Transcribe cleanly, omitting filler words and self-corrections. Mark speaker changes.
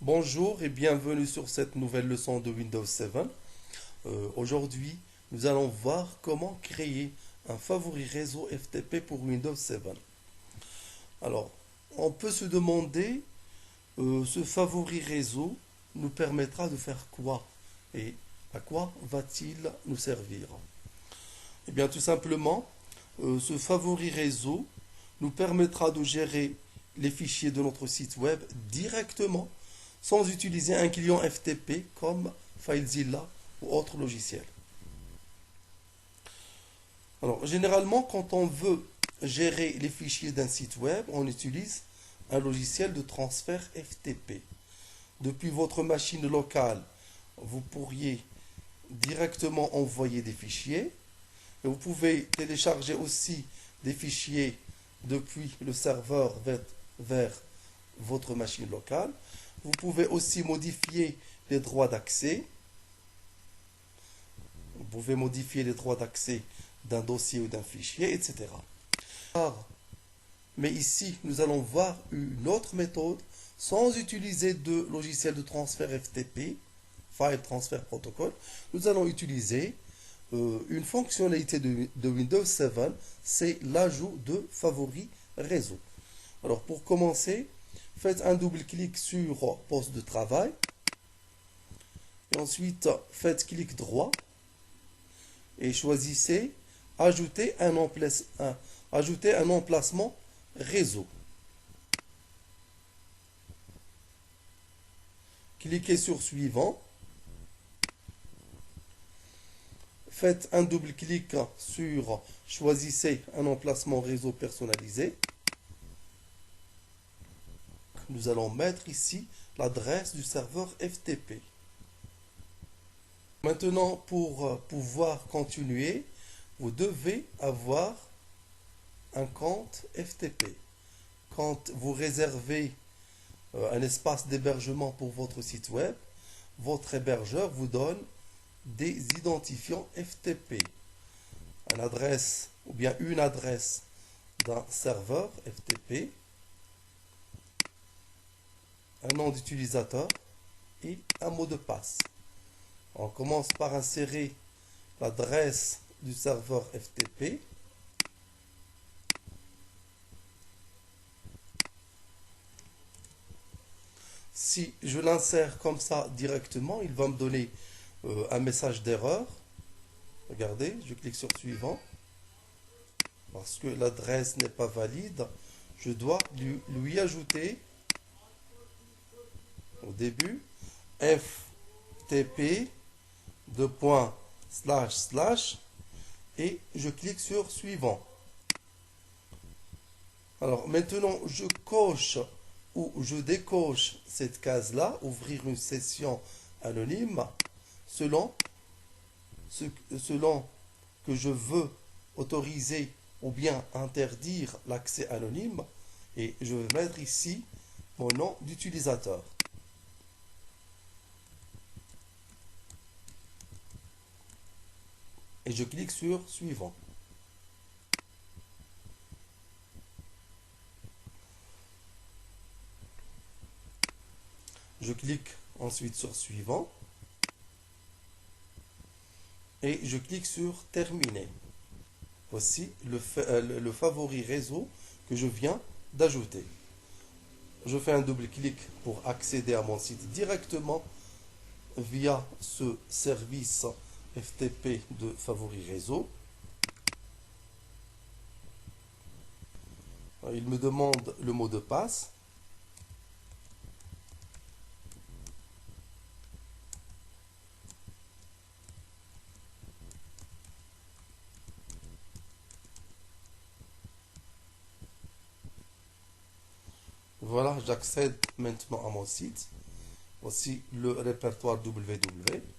Speaker 1: Bonjour et bienvenue sur cette nouvelle leçon de Windows 7. Aujourd'hui, nous allons voir comment créer un favori réseau FTP pour Windows 7. Alors, on peut se demander, ce favori réseau nous permettra de faire quoi et à quoi va-t-il nous servir? Eh bien, tout simplement, ce favori réseau nous permettra de gérer les fichiers de notre site web directement sans utiliser un client FTP comme FileZilla ou autre logiciel. Alors, généralement, quand on veut gérer les fichiers d'un site web, on utilise un logiciel de transfert FTP. Depuis votre machine locale, vous pourriez directement envoyer des fichiers. Et vous pouvez télécharger aussi des fichiers depuis le serveur vers votre machine locale. Vous pouvez aussi modifier les droits d'accès. Vous pouvez modifier les droits d'accès d'un dossier ou d'un fichier, etc. Mais ici, nous allons voir une autre méthode sans utiliser de logiciel de transfert FTP, File Transfer Protocol. Nous allons utiliser une fonctionnalité de Windows 7, c'est l'ajout de favoris réseau. Alors pour commencer, faites un double-clic sur poste de travail. Et ensuite, faites clic droit et choisissez ajouter ajouter un emplacement réseau. Cliquez sur suivant. Faites un double-clic sur choisissez un emplacement réseau personnalisé. Nous allons mettre ici l'adresse du serveur FTP. Maintenant, pour pouvoir continuer, vous devez avoir un compte FTP. Quand vous réservez un espace d'hébergement pour votre site web, votre hébergeur vous donne des identifiants FTP. Une adresse ou bien une adresse d'un serveur FTP, un nom d'utilisateur et un mot de passe. On commence par insérer l'adresse du serveur FTP. Si je l'insère comme ça directement, il va me donner un message d'erreur. Regardez, je clique sur suivant. Parce que l'adresse n'est pas valide, je dois lui ajouter au début ftp et je clique sur suivant. Alors maintenant, je coche ou je décoche cette case-là, ouvrir une session anonyme, selon que je veux autoriser ou bien interdire l'accès anonyme, et je vais mettre ici mon nom d'utilisateur. Et je clique sur suivant. Je clique ensuite sur suivant et je clique sur terminer. Voici le favori réseau que je viens d'ajouter. Je fais un double clic pour accéder à mon site directement via ce service FTP de favori réseau. Il me demande le mot de passe. Voilà, j'accède maintenant à mon site. Voici le répertoire www.